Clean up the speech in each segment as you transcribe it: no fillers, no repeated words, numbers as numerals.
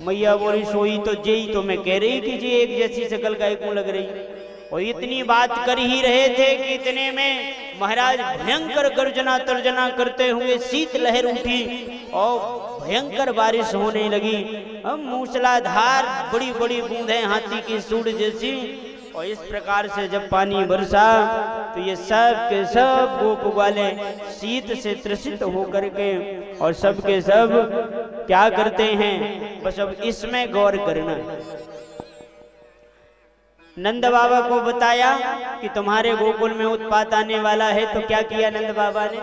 मैया बोली सोई तो जेई तो मैं कह रही कि जी एक जैसी शकल का क्यों लग रही। और इतनी बात कर ही रहे थे कि इतने में महाराज भयंकर गर्जना तर्जना करते हुए शीत लहर उठी और भयंकर बारिश होने लगी। हम मूसलाधार बड़ी बड़ी बूंदें हाथी की सूंड जैसी। और इस प्रकार से जब पानी बरसा तो ये सब के सब गोप वाले शीत से त्रसित होकर के और सब के सब क्या करते हैं, बस अब इसमें गौर करना। नंद बाबा को बताया कि तुम्हारे गोकुल में उत्पात आने वाला है, तो क्या किया नंद बाबा ने,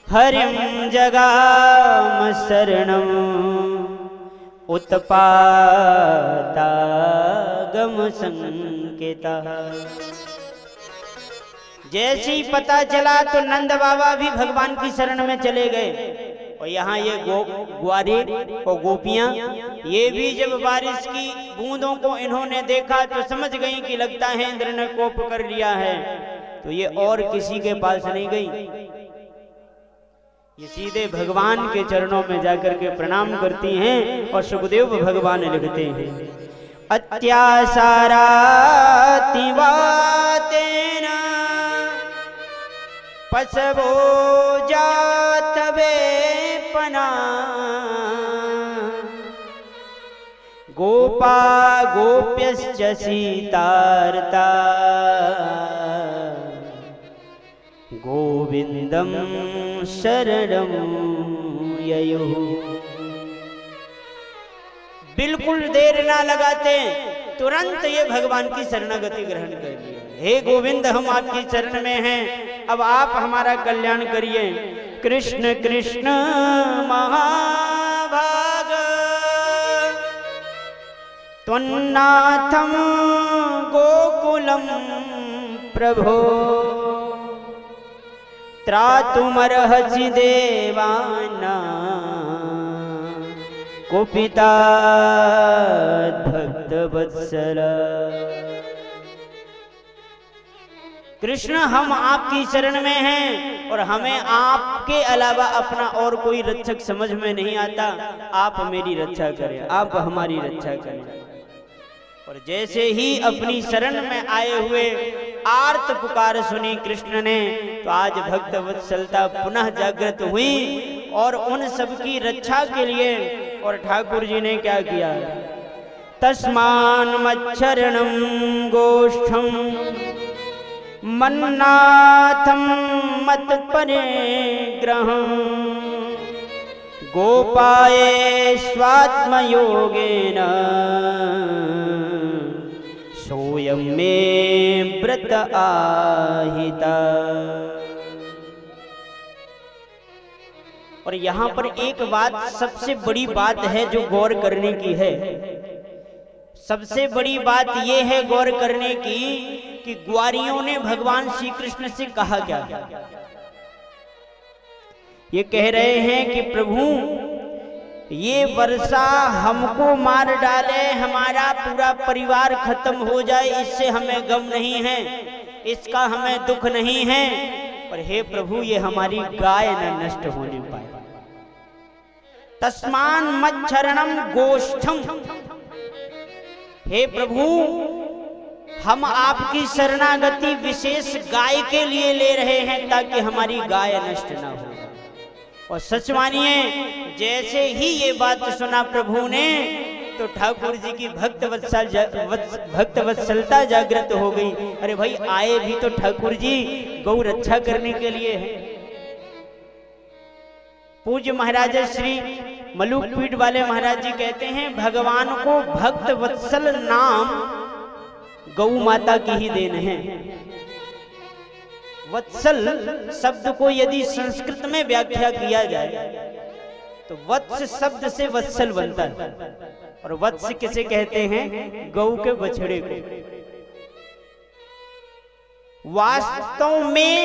हरिम जगाम शरणम उत्पातागम संकेता। जैसे ही पता चला तो नंद बाबा भी भगवान की शरण में चले गए। और यहाँ ये ग्वारे और गोपियां ये भी जब बारिश की बूंदों को इन्होंने देखा तो समझ गई कि लगता है इंद्र ने कोप कर लिया है। तो ये और किसी के पास नहीं गई, ये सीधे भगवान के चरणों में जाकर के प्रणाम करती हैं। और सुखदेव भगवान लिखते हैं, अत्यासारा तिवातेन पसवो जातवे पना गोपा गोप्यश्च सीतार्ता गोविंदम शरणं ययुः। बिल्कुल देर ना लगाते तुरंत ये भगवान की शरणागति ग्रहण कर लिया। हे गोविंद, हम आपकी चरण में हैं, अब आप हमारा कल्याण करिए। कृष्ण कृष्ण महाभाग त्वन्नाथं गोकुलम प्रभो त्रातुमर्हसि देवाना कुपिता भक्त वत्सल। कृष्ण, हम आपकी शरण में हैं और हमें आपके अलावा अपना और कोई रक्षक समझ में नहीं आता। आप मेरी रक्षा करें, आप हमारी रक्षा करें। और जैसे ही अपनी शरण में आए हुए आर्त पुकार सुनी कृष्ण ने, तो आज भक्त वत्सलता पुनः जागृत हुई और उन सबकी रक्षा के लिए। और ठाकुर जी ने क्या किया, तस्मान मच्छरणम गोष्ठम मन्नाथम मत परिग्रहं गोपाये स्वात्मयोगेन सोयं मे व्रत आहिता। और यहाँ पर एक बात, सबसे बड़ी बात है जो गौर करने की है। सबसे बड़ी बात यह है गौर करने की कि ग्वारियों ने भगवान श्री कृष्ण से कहा क्या। ये कह रहे हैं कि प्रभु, ये वर्षा हमको मार डाले, हमारा पूरा परिवार खत्म हो जाए, इससे हमें गम नहीं है, इसका हमें दुख नहीं है। पर हे प्रभु, ये हमारी गाय न नष्ट होने पाए। तस्मान मच्छरणम गोष्ठम, हे प्रभु, हम आपकी शरणागति विशेष गाय के लिए ले रहे हैं ताकि हमारी गाय नष्ट ना हो। और सच मानिए, जैसे ही ये बात सुना प्रभु ने, तो ठाकुर जी की भक्त वत्सलता जागृत हो गई। अरे भाई, आए भी तो ठाकुर जी गौ रक्षा करने के लिए है। पूज्य महाराज श्री मलुकपीठ वाले महाराज जी कहते हैं, भगवान को भक्त वत्सल नाम गौ माता की ही देन है। वत्सल शब्द को यदि संस्कृत में व्याख्या किया जाए तो वत्स शब्द से वत्सल बनता है। और वत्स किसे कहते हैं, गौ के बछड़े को। वास्तव में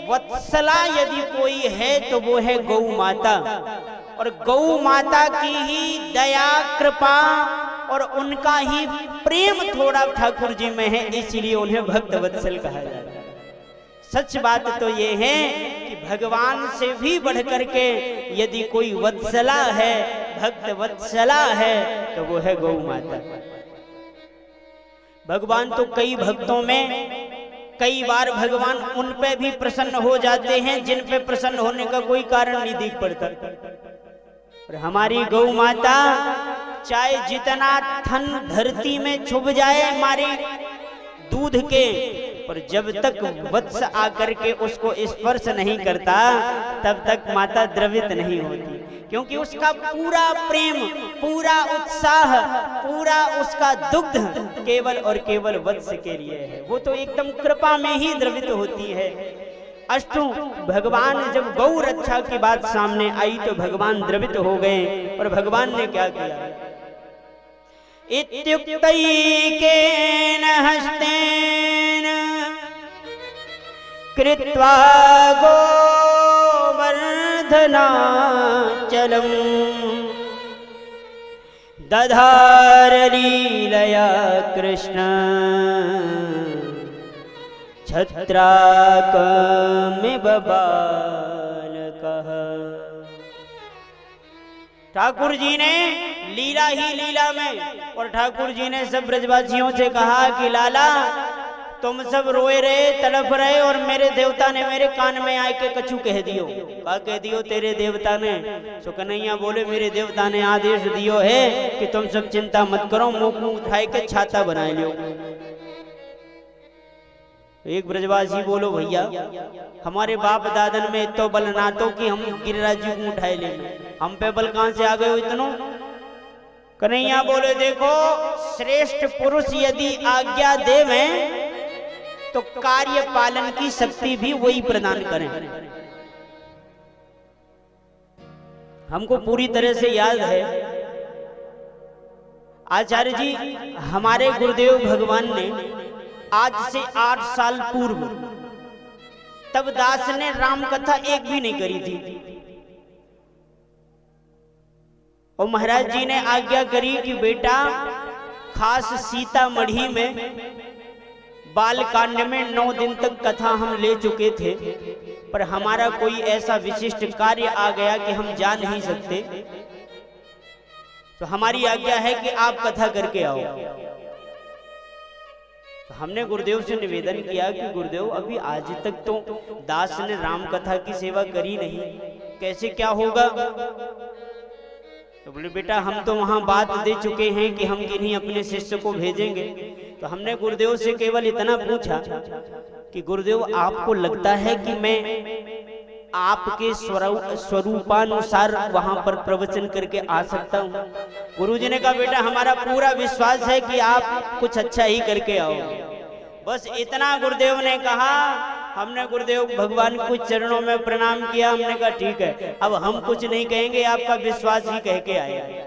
वत्सला यदि कोई है तो वो है गौ माता। और गौ माता की ही दया कृपा और उनका ही प्रेम थोड़ा ठाकुर जी में है, इसलिए उन्हें भक्त वत्सल कहा जाता है। सच बात तो ये है कि भगवान से भी बढ़कर के यदि कोई वत्सला है, भक्त वत्सला है तो वो है गौ माता। भगवान तो कई भक्तों में कई बार भगवान उन पे भी प्रसन्न हो जाते हैं जिन पे प्रसन्न होने का कोई कारण नहीं दिख पड़ता। और हमारी गौ माता चाहे जितना थन धरती में छुप जाए हमारे दूध के, पर जब तक वत्स आकर के उसको स्पर्श नहीं करता तब तक माता द्रवित नहीं होती, क्योंकि उसका पूरा प्रेम, पूरा उत्साह, पूरा उसका दुग्ध केवल और केवल वत्स के लिए है। वो तो एकदम कृपा में ही द्रवित होती है। अष्टों भगवान जब गौ रक्षा की बात सामने आई तो भगवान द्रवित हो गए। और भगवान ने क्या किया? इत्युक्तैकेन हस्तेन कृत्वा गोवर्धनाचलम् दधार लीलया कृष्ण छत्राकमिव बालकः। ठाकुर जी ने लीला ही लीला में, और ठाकुर जी ने सब ब्रजवासियों से कहा कि लाला तुम सब रोए रहे, तड़प रहे, और मेरे देवता ने मेरे कान में आके कछु कह दियो। का कह दियो तेरे देवता ने? सो कन्हैया बोले मेरे देवता ने आदेश दियो है कि तुम सब चिंता मत करो, मुंह उठाए के छाता बना लियो। एक ब्रजवासी बोलो भैया हमारे बाप दादन में इतो बल ना तो कि हम गिरिराज जी को उठाए ले, हम पे बल कहां से आ गए हो इतनो? कन्हैया बोले देखो श्रेष्ठ पुरुष यदि आज्ञा देवे तो कार्य पालन की शक्ति भी वही प्रदान करें। हमको पूरी तरह से याद है आचार्य जी हमारे गुरुदेव भगवान ने आज से 8 साल पूर्व तब दास ने राम कथा एक भी नहीं करी थी, और महाराज जी ने आज्ञा करी कि बेटा खास सीतामढ़ी में बालकांड में 9 दिन तक कथा हम ले चुके थे, पर हमारा कोई ऐसा विशिष्ट कार्य आ गया कि हम जा नहीं सकते, तो हमारी आज्ञा है कि आप कथा करके आओ। तो हमने गुरुदेव से निवेदन किया कि गुरुदेव अभी आज तक तो दास ने राम कथा की सेवा करी नहीं, कैसे क्या होगा? तो बोले बेटा हम तो वहां बात दे चुके हैं कि हम किन्हीं अपने शिष्य को भेजेंगे। तो हमने गुरुदेव से केवल इतना पूछा कि गुरुदेव आपको लगता है कि मैं आपके स्वरूपानुसार वहां पर प्रवचन करके आ सकता हूं? गुरुजी ने कहा बेटा हमारा पूरा विश्वास है कि आप कुछ अच्छा ही करके आओगे। बस इतना गुरुदेव ने कहा। हमने गुरुदेव भगवान को चरणों में प्रणाम किया। हमने कहा ठीक है अब हम कुछ नहीं कहेंगे, आपका विश्वास ही कह के आए।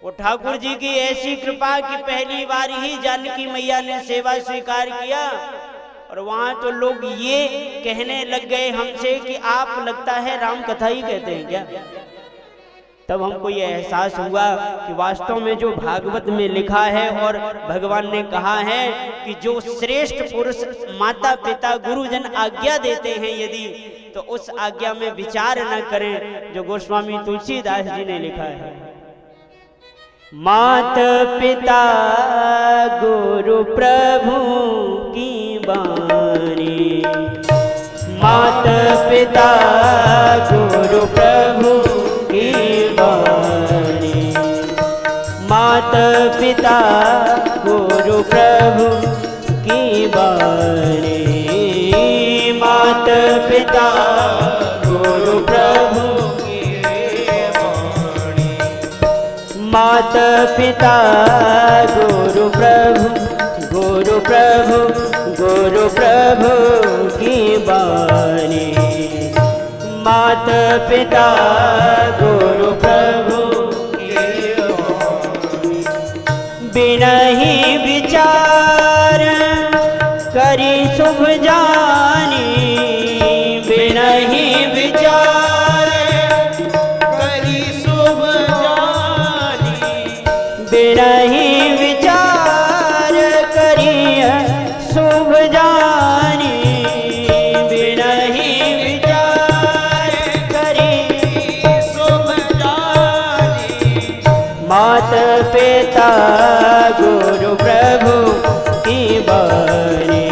वो ठाकुर जी की ऐसी कृपा कि पहली बार ही जानकी मैया ने सेवा स्वीकार किया, और वहां तो लोग ये कहने लग गए हमसे कि आप लगता है राम कथा ही कहते हैं क्या? तब हमको ये एहसास हुआ कि वास्तव में जो भागवत में लिखा है और भगवान ने कहा है कि जो श्रेष्ठ पुरुष माता पिता गुरुजन आज्ञा देते हैं यदि, तो उस आज्ञा में विचार न करें, जो गोस्वामी तुलसीदास जी ने लिखा है। माता पिता गुरु प्रभु की बानी, माता पिता गुरु प्रभु की बानी, माता पिता गुरु प्रभु की बानी, माता पिता गुरु प्रभु की बानी, माता पिता गुरु प्रभु की बानी, माता पिता गुरु प्रभु की बानी। बिना ही विचार करी शुभ जानी, बिना ही विचार करी शुभ जानी, बिना ही विचार करी शुभ जानी, बिना ही विचार करी शुभ जानी, मात पिता गुरु प्रभु की बानी।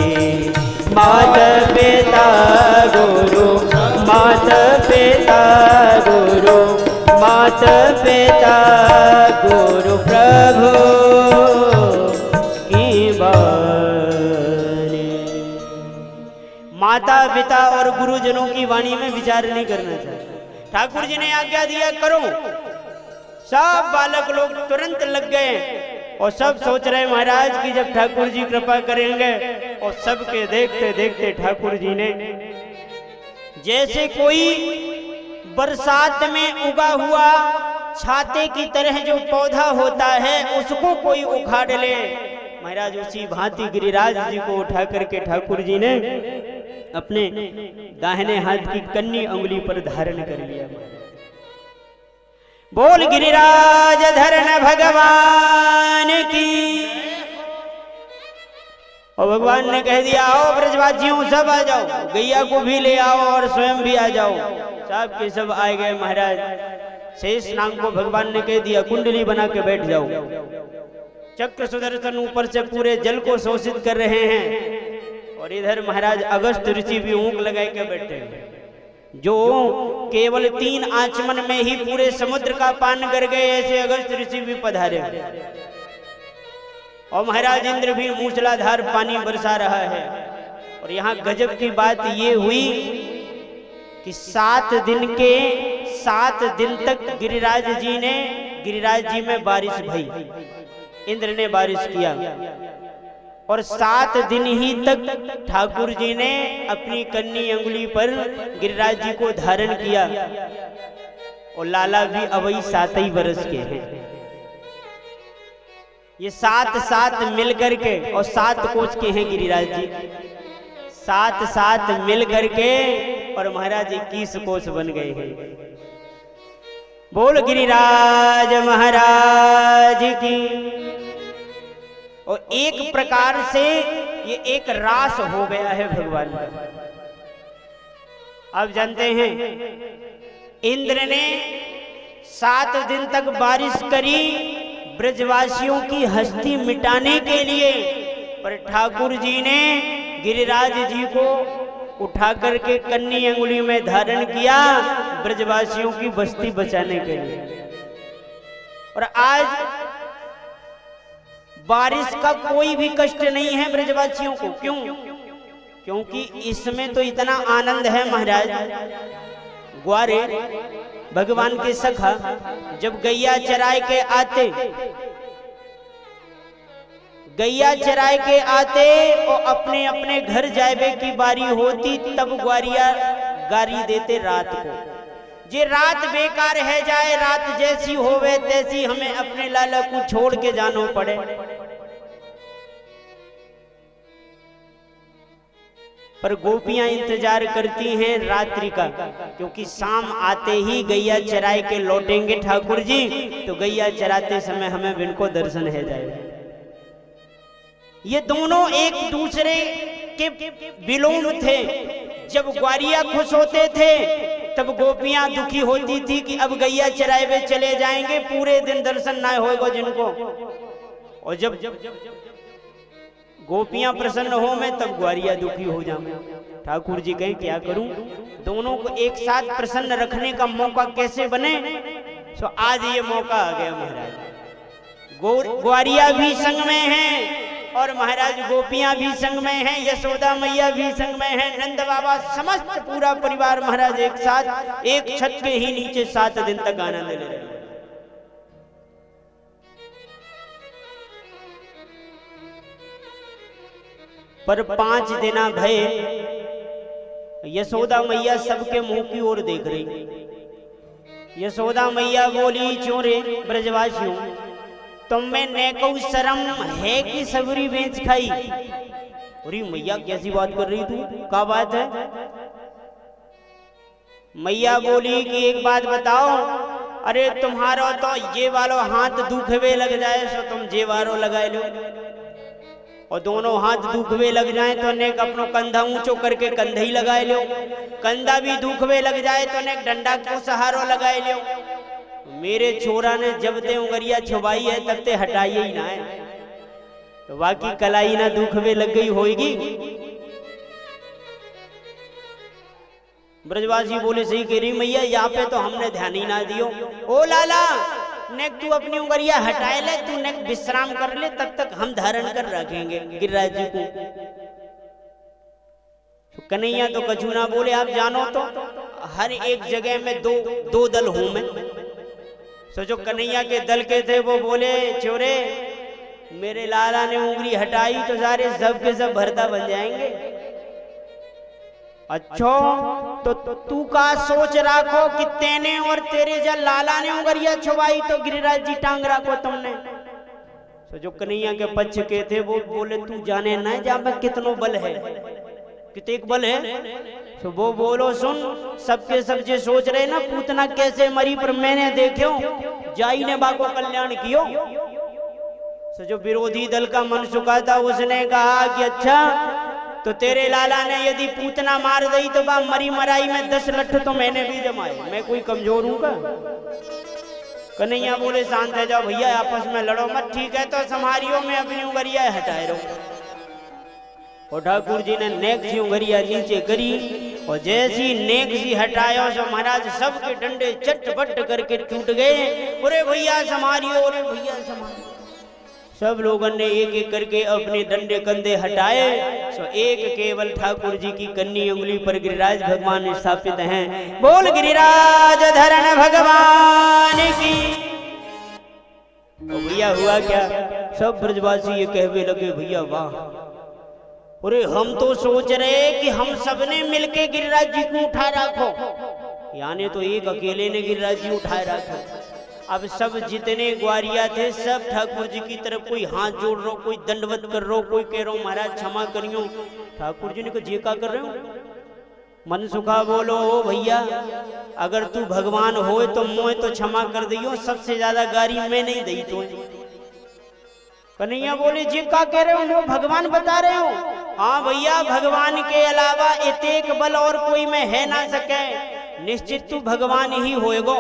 मात पिता गुरु, मात पिता गुरु, मात पिता गुरु प्रभु की बानी। माता पिता और गुरुजनों की वाणी में विचार नहीं करना चाहिए। ठाकुर जी ने आज्ञा दिया करो, सब बालक लोग तुरंत लग गए और सब सोच रहे महाराज कि जब ठाकुर जी कृपा करेंगे, और सबके देखते देखते ठाकुर जी ने जैसे कोई बरसात में उगा हुआ छाते की तरह जो पौधा होता है उसको कोई उखाड़ ले, महाराज उसी भांति गिरिराज जी को उठा करके ठाकुर जी ने अपने दाहिने हाथ की कन्नी उंगली पर धारण कर लिया। बोल गिरिराज धरण भगवान की। और भगवान ने कह दिया आओ ब्रजवासियों सब आ जाओ, गैया को भी ले आओ और स्वयं भी आ जाओ। सब के सब आ गए। महाराज शेष नाग को भगवान ने कह दिया कुंडली बना के बैठ जाओ। चक्र सुदर्शन ऊपर से पूरे जल को शोषित कर रहे हैं और इधर महाराज अगस्त ऋषि भी ऊँक लगा के बैठे हैं, जो केवल 3 आचमन में ही पूरे समुद्र का पान कर गए, ऐसे अगस्त ऋषि भी पधारे। और महाराज इंद्र भी मूसलाधार पानी बरसा रहा है। और यहाँ गजब की बात ये हुई कि 7 दिन तक गिरिराज जी में बारिश भई, इंद्र ने बारिश किया। और 7 दिन ही तक ठाकुर जी ने अपनी कन्नी अंगुली पर गिरिराज जी को धारण किया। और लाला भी अवई 7 ही वर्ष के हैं। ये 7 मिल करके, और 7 कोच के हैं गिरिराज जी, 7 मिल करके और महाराज 21 कोच बन गए हैं। बोल गिरिराज महाराज की। और एक प्रकार से ये एक रास हो गया है भगवान का। आप जानते हैं इंद्र ने 7 दिन तक बारिश करी ब्रजवासियों की हस्ती मिटाने के लिए, पर ठाकुर जी ने गिरिराज जी को उठा करके कन्नी अंगुली में धारण किया ब्रजवासियों की बस्ती बचाने के लिए। और आज बारिश का कोई भी कष्ट नहीं है ब्रजवासियों को। क्यों? क्योंकि इसमें तो इतना आनंद है महाराज। ग्वारे भगवान के सखा जब गैया चराय के आते और अपने अपने घर जाए की बारी होती, तब ग्वारिया गारी देते रात को, जे रात बेकार है जाए, रात जैसी होवे तैसी हमें अपने लाला को छोड़ के जानो पड़े। पर गोपियां इंतजार करती हैं रात्रि का, क्योंकि शाम आते ही गैया चराए के लौटेंगे ठाकुर जी, तो गैया चराते समय हमें इनको दर्शन है जाए। ये दोनों एक दूसरे के विलोम थे। जब ग्वारिया खुश होते थे तब गोपियां दुखी होती थी कि अब गैया चराए वे चले जाएंगे, पूरे दिन दर्शन ना होगा जिनको। और जब गोपियां प्रसन्न हो में, तब ग्वारिया दुखी हो जाए। ठाकुर जी कहें क्या करूं, दोनों को एक साथ प्रसन्न रखने का मौका कैसे बने। तो आज ये मौका आ गया महाराज। ग्वारिया भी संग में हैं और महाराज गोपियां भी संग में हैं, यशोदा मैया भी संग में हैं, नंद बाबा, समस्त पूरा परिवार महाराज एक साथ एक छत के ही नीचे 7 दिन तक आनंद ले रहे हैं। पर 5 दिन भय यशोदा मैया सबके मुंह की ओर देख रही। यशोदा मैया बोली, चोरे ब्रजवासियों, तुम में नेको शर्म है कि सबरी बेच खाई। अरे मैया कैसी बात कर रही तू, क्या बात है? मैया बोली कि एक बात बताओ, अरे तुम्हारा तो ये वालो हाथ दुखवे लग जाए सो तुम जे वारो लगाए लो, और दोनों हाथ दुखवे लग जाए तो नेक अपनो कंधा ऊंचो करके कंधा ही लगाए लो, कंधा भी दुखवे लग जाए तो नेक डंडा को सहारो लगाए लो। मेरे छोरा ने जब ते उंगरिया छुपाई है तब ते हटाई ही ना है, तो बाकी कलाई ना दुख में लग गई होगी। ब्रजवासी बोले सही कह रही मैया, यहाँ पे तो हमने ध्यान ही ना दियो। ओ लाला, नेक तू अपनी उंगलियां हटाए ले, तू नेक विश्राम कर ले, तब तक हम धारण कर रखेंगे गिरिराज जी को। तो कन्हैया तो कछु ना बोले। आप जानो तो हर एक जगह में दो दल हूं मैं। सोचो कन्हैया के दल के थे, वो बोले चोरे मेरे लाला ने उंगली हटाई तो सारे सब के सब भरता बन जाएंगे। अच्छा तो तू का सोच राखो कि तेने और तेरे जब लाला ने उंगलियां छुपाई तो गिरिराज जी टांग राखो तुमने। तो जो कन्हैया के पक्ष के थे वो बोले तू जाने ना जा में कितनो बल है, कितने बल है। तो वो बोलो सुन, सबके सब जे सोच रहे ना पूतना कैसे मरी, पर मैंने देखो जाई ने बाको कल्याण कियो। तो जो विरोधी दल का मन सुखा था उसने कहा कि अच्छा तो तेरे लाला ने यदि पूतना मार दी तो बा मरी मराई में 10 लठ तो मैंने भी जमाए, मैं कोई कमजोर हूं का। कन्हैया बोले शांत है जाओ भैया, आपस में लड़ो मत, ठीक है तो संहारियों में अपनी उंगलियां हटाए रहो। और ठाकुर जी ने नेक सी उंगलियां नीचे करी और जैसी नेक सी हटायो सो महाराज सबके डंडे चटपट करके टूट गए। अरे भैया संहारियो, अरे भैया संहारियो। सब लोगों ने एक एक करके अपने डंडे कंधे हटाए। सो एक केवल ठाकुर जी की कन्नी उंगली पर गिरिराज भगवान स्थापित हैं। बोल गिरिराज धरण भगवान की। तो भैया हुआ क्या, सब ब्रजवासी ये कहवे लगे भैया वाह, अरे हम तो सोच रहे कि हम सबने मिलके गिरिराज जी को उठा रखो, यानी तो एक अकेले ने गिरिराज जी उठाए रखो। अब सब जितने ग्वारिया थे सब ठाकुर जी की तरफ कोई हाथ जोड़ रो, कोई दंडवत कर रो, कोई कह रो महाराज क्षमा करियो। ठाकुर जी ने कहा जी का कर रहे हो, मन सुखा बोलो ओ भैया अगर तू भगवान हो तो मोह तो क्षमा कर दियो, सबसे ज्यादा गारी मैं नहीं दी तो। कन्हैया बोले जी का कह रहे हो, वो भगवान बता रहे हो। हाँ भैया भगवान के अलावा एतेक बल और कोई में है ना सके, निश्चित तू भगवान ही होएगो।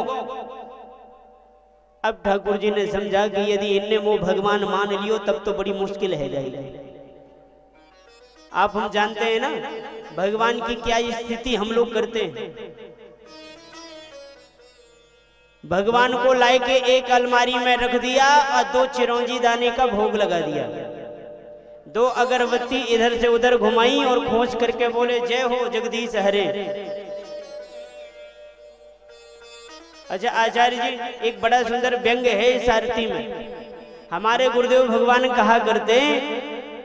अब ठाकुर जी ने समझा कि यदि इनने वो भगवान मान लियो तब तो बड़ी मुश्किल है जाएगी। आप हम जानते हैं ना भगवान की क्या स्थिति हम लोग करते हैं। भगवान को लाई के एक अलमारी में रख दिया और 2 चिरौंजी दाने का भोग लगा दिया, 2 अगरबत्ती इधर से उधर घुमाई और खोज करके बोले जय हो जगदीश हरे। अच्छा आचार्य जी एक बड़ा सुंदर व्यंग है इस आरती में। हमारे गुरुदेव भगवान कहा करते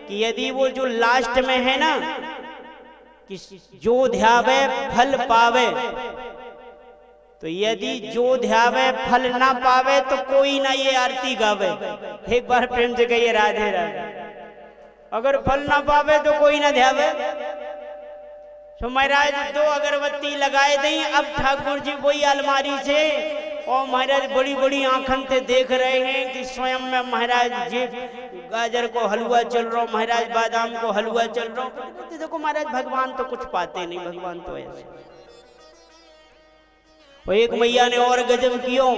कि यदि वो जो लास्ट में है ना कि जो ध्यावे फल पावे, तो यदि जो ध्यावे फल ना पावे तो कोई ना ये आरती गावे। एक बार प्रेम से कहिए राधे राधे। अगर फल ना पावे तो कोई ना ध्यावे। तो महाराज 2 अगरबत्ती लगाए दी। अब ठाकुर जी वही अलमारी से और महाराज बड़ी बड़ी आंखन से देख रहे हैं कि स्वयं में महाराज जी गाजर को हलवा चल रहा, महाराज बादाम को हलवा चल रहा। देखो महाराज भगवान तो कुछ पाते नहीं, भगवान तो ऐसे। और एक मैया ने और गजब कियो,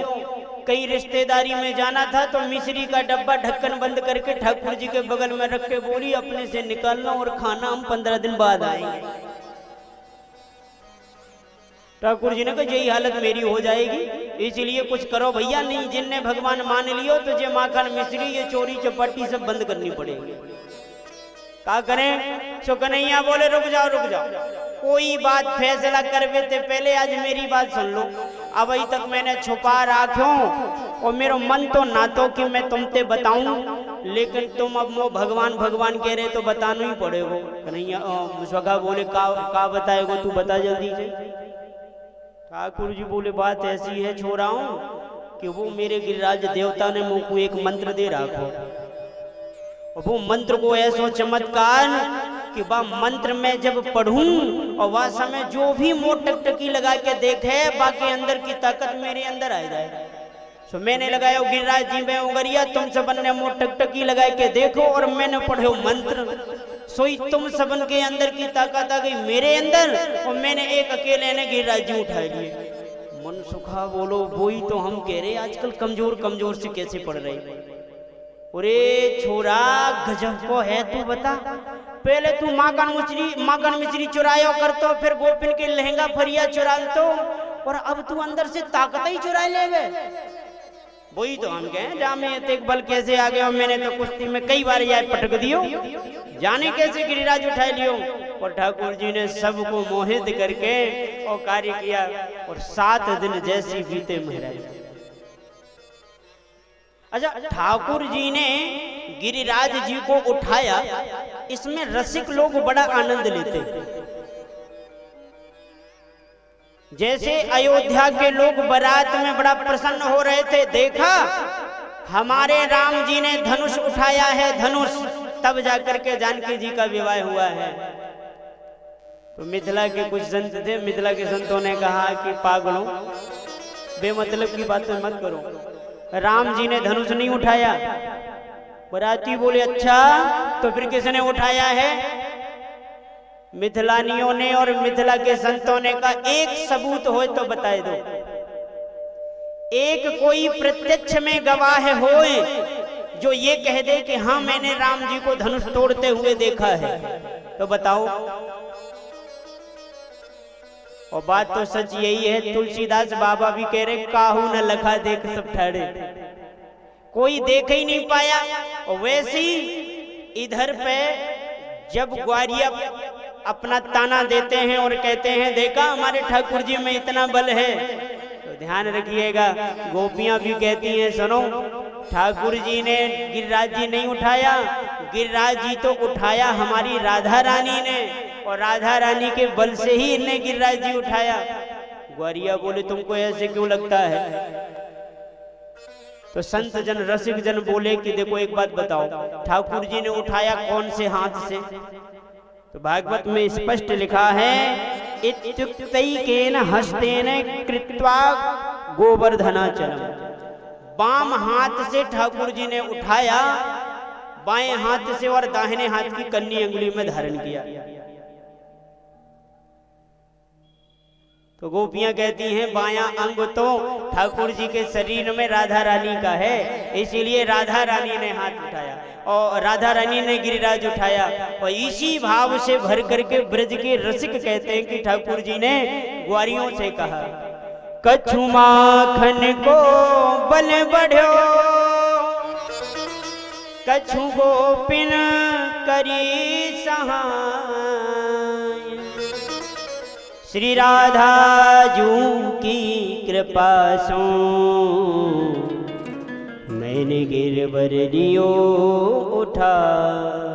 कई रिश्तेदारी में जाना था तो मिश्री का डब्बा ढक्कन बंद करके ठाकुर जी के बगल में रख के बोली अपने से निकालना और खाना हम 15 दिन बाद आएंगे। ठाकुर जी ने कहा यही हालत मेरी हो जाएगी, इसलिए कुछ करो भैया, नहीं जिनने भगवान मान लियो तो ये माखन मिश्री ये चोरी चपाटी सब बंद करनी पड़ेगी। क्या करें? सो कन्हैया बोले रुक जाओ रुक जाओ, कोई बात फैसला करवे थे पहले आज मेरी बात सुन लो। अब अभी तक मैंने छुपा रखो और मेरा मन तो ना तो कि मैं तुमसे बताऊं, लेकिन तुम अब वो भगवान भगवान कह रहे तो बताना ही पड़ेगा। कन्हैया स्वगा बोले का बताएगो तू बता जल्दी से। ठाकुर जी बोले बात ऐसी है छोराओं कि वो मेरे गिरिराज देवता ने मुझको एक मंत्र दे रखो, और वो मंत्र को ऐसा चमत्कार कि वह मंत्र में जब पढ़ूं और वह समय जो भी मोट टकटकी लगा के देखे बाकी अंदर की ताकत मेरे अंदर आ जाए। तो मैंने लगाया गिरिराज जी में उंगरिया, तुम सबन ने मोट टकटकी लगा के देखो और मैंने पढ़ो मंत्र, सोई तुम सबन के अंदर की ताकत आ गई मेरे अंदर और मैंने एक अकेले ने गिरिराज जी उठा लिए। मन मन सुखा बोलो, वही तो हम कह रहे आजकल कमजोर कमजोर से कैसे पड़ रहे। अरे छोरा गजब को है तू, बता पहले तू माकन मिश्री चुरायो कर तो, फिर गोपिन के लहंगा फरिया चुरा तो, और अब तू अंदर से ताकत ही चुरा ले गए। वही तो हम कहें जामे एक बल कैसे आ गया। मैंने तो कुश्ती में कई बार यह पटक दियो, जाने कैसे गिरिराज उठा लियो। और ठाकुर जी ने सबको मोहित करके और कार्य किया, और 7 दिन जैसी बीते महाराज। अच्छा, ठाकुर जी ने गिरिराज जी को उठाया, इसमें रसिक लोग बड़ा आनंद लेते। जैसे अयोध्या के लोग बारात में बड़ा प्रसन्न हो रहे थे, देखा हमारे राम जी ने धनुष उठाया है, धनुष, तब जाकर के जानकी जी का विवाह हुआ है। तो मिथिला के कुछ संत थे, मिथिला के संतों ने कहा कि पागलों, बेमतलब की बातें मत करो, राम जी ने धनुष नहीं उठाया। बराती बोले अच्छा तो फिर किसने उठाया है? मिथिलानियों ने और मिथिला के संतों ने कहा एक सबूत हो तो बताए दो, एक कोई प्रत्यक्ष में गवाह होए जो ये कह दे कि हाँ मैंने राम जी को धनुष तोड़ते हुए देखा है, तो बताओ। और बात तो सच यही है, तुलसीदास बाबा भी कह रहे काहू न लखा देख सब ठहरे, कोई देख ही नहीं पाया। और वैसे ही इधर पे जब ग्वारिया अपना ताना देते हैं और कहते हैं देखा हमारे ठाकुर जी में इतना बल है, तो ध्यान रखिएगा गोपियां भी कहती हैं सुनो, ठाकुर जी ने गिरिराज जी नहीं उठाया, गिरिराज जी तो उठाया हमारी राधा रानी ने, और राधा रानी के बल से ही इन्हें गिरिराज जी उठाया। ग्वारिया बोले तुमको ऐसे क्यों लगता है? तो संत जन रसिक जन बोले कि देखो एक बात बताओ, ठाकुर जी ने उठाया कौन से हाथ से? तो भागवत में स्पष्ट लिखा है इत्युक्तैकेन हस्तेन कृत्वा गोवर्धनाचलम, बाम हाथ से ठाकुर जी ने उठाया, बाएं हाथ से और दाहिने हाथ की कन्नी अंगुली में धारण किया। तो गोपियां कहती हैं बायां अंग तो ठाकुर जी के शरीर में राधा रानी का है, इसीलिए राधा रानी ने हाथ उठाया और राधा रानी ने गिरिराज उठाया। और इसी भाव से भर करके ब्रज के रसिक कहते हैं कि ठाकुर जी ने ग्वारियों से कहा कछु माखन को बल बढ़ो, कछु गोपिन करी सहाय, श्री राधा जू की कृपा सो मैंने गिरवर लियो उठाए।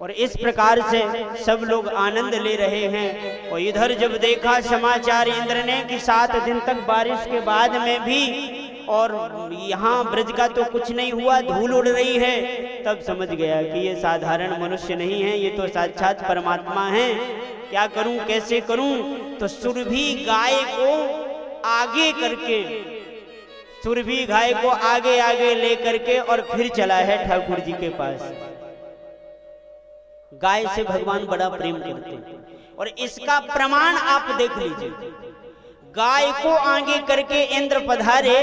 और इस प्रकार से सब लोग आनंद ले रहे हैं। और इधर जब देखा समाचार इंद्र ने कि 7 दिन तक बारिश के बाद में भी और यहाँ ब्रज का तो कुछ नहीं हुआ, धूल उड़ रही है, तब समझ गया कि ये साधारण मनुष्य नहीं है, ये तो साक्षात परमात्मा है। क्या करूं, कैसे करूं? तो सुरभि गाय को आगे करके, सुरभि गाय को आगे आगे ले करके और फिर चला है ठाकुर जी के पास। गाय से भगवान बड़ा प्रेम करते हैं और इसका प्रमाण आप देख लीजिए। गाय को आगे करके इंद्र पधारे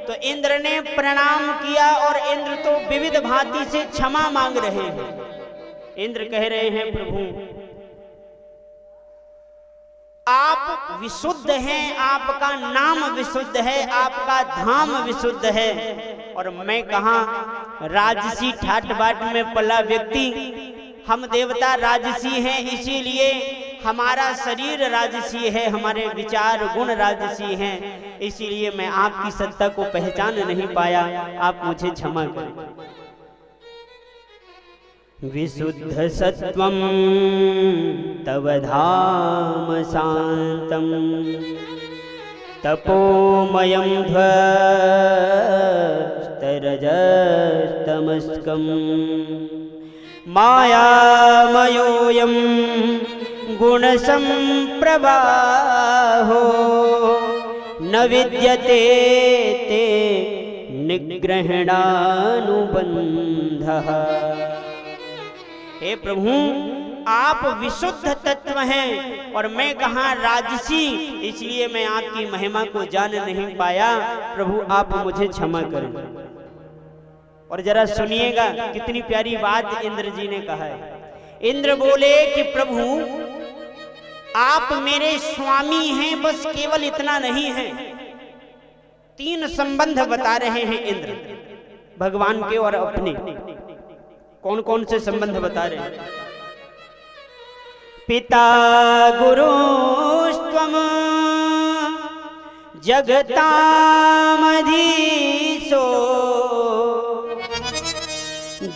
तो इंद्र ने प्रणाम किया और इंद्र तो विविध भांति से क्षमा मांग रहे हैं। इंद्र कह रहे हैं प्रभु आप विशुद्ध हैं, आपका नाम विशुद्ध है, आपका धाम विशुद्ध है, और मैं कहां राजसी ठाट बाट में पला व्यक्ति। हम देवता राजसी हैं, इसीलिए हमारा शरीर राजसी है, हमारे विचार गुण राजसी हैं, इसीलिए मैं आपकी सत्ता को पहचान नहीं पाया, आप मुझे क्षमा करें। विशुद्ध सत्वं तव धाम शांतम तपोमयं ध्वस्तरजस्तमस्कं मायामयोऽयं गुणसंप्रवाहो न विद्यते ते निग्रहणानुबंधः। हे प्रभु आप विशुद्ध तत्व हैं और मैं कहाँ राजसी, इसलिए मैं आपकी महिमा को जान नहीं पाया। प्रभु आप मुझे क्षमा करें। और जरा सुनिएगा कितनी प्यारी बात इंद्र जी ने कहा है। इंद्र बोले कि प्रभु आप मेरे स्वामी हैं, बस केवल इतना नहीं है। 3 संबंध बता रहे हैं इंद्र भगवान के और अपने। कौन कौन से संबंध बता रहे हैं? पिता गुरुस्त्वम जगतामधीशो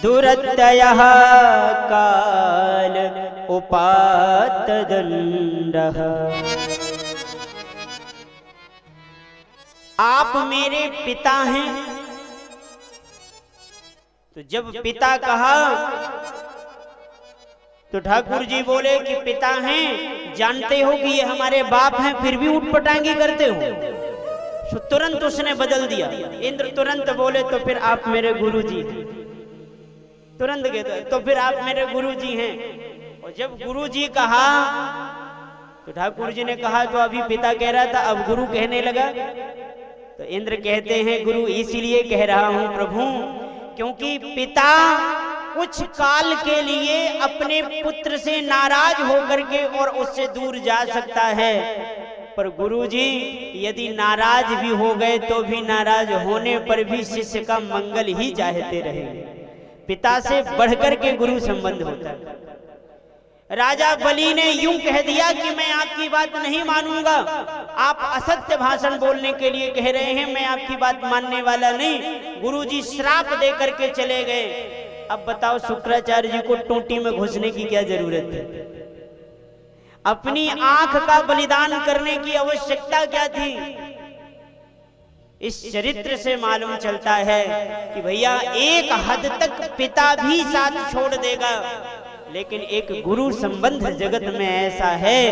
दुरत्ययः काल उपात्तदण्डः। आप मेरे पिता हैं। तो जब पिता कहा तो ठाकुर जी बोले कि पिता हैं, जानते हो कि ये हमारे बाप हैं, फिर भी उठपटांगी करते हो। तो तुरंत उसने बदल दिया। इंद्र तुरंत बोले तो फिर आप मेरे गुरु जी हैं। तुरंत कहते तो फिर आप मेरे गुरु जी हैं। और जब गुरु जी कहा तो ठाकुर जी ने कहा तो अभी पिता कह रहा था, अब गुरु कहने लगा। तो इंद्र कहते हैं गुरु इसीलिए कह रहा हूं प्रभु क्योंकि पिता कुछ काल के लिए अपने पुत्र से नाराज होकर के और उससे दूर जा सकता है, पर गुरुजी यदि नाराज भी हो गए तो भी नाराज होने पर भी शिष्य का मंगल ही चाहते रहेंगे। पिता से बढ़कर के गुरु संबंध होता है। राजा बलि ने यूं कह दिया कि मैं आपकी बात नहीं मानूंगा, आप असत्य भाषण बोलने के लिए कह रहे हैं, मैं आपकी बात मानने वाला नहीं। गुरुजी श्राप दे करके चले गए। अब बताओ शुक्राचार्य जी को टूटी में घुसने की क्या जरूरत है? अपनी आंख का बलिदान करने की आवश्यकता क्या थी? इस चरित्र से मालूम चलता है कि भैया एक हद तक पिता भी साथ छोड़ देगा, लेकिन एक गुरु संबंध जगत में ऐसा है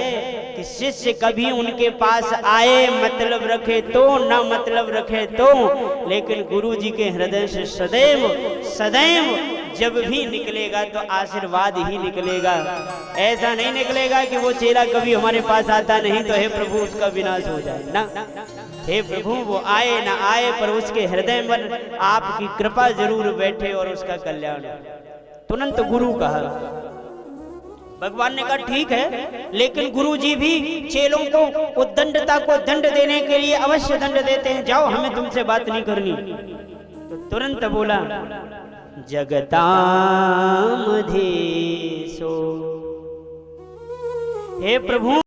कि शिष्य कभी उनके पास आए मतलब रखे तो, न मतलब रखे तो, लेकिन गुरु जी के हृदय से सदैव सदैव जब भी निकलेगा तो आशीर्वाद ही निकलेगा। ऐसा नहीं निकलेगा कि वो चेला कभी हमारे पास आता नहीं तो हे प्रभु उसका विनाश हो जाए ना। हे प्रभु वो आए ना आए पर उसके हृदय में आपकी कृपा जरूर बैठे और उसका कल्याण। तुरंत गुरु कहा। भगवान ने कहा ठीक है, लेकिन गुरु जी भी चेलों को उद्दंडता को दंड देने के लिए अवश्य दंड देते हैं। जाओ हमें तुमसे बात नहीं करनी। तो तुरंत बोला जगतामधीशो, हे प्रभु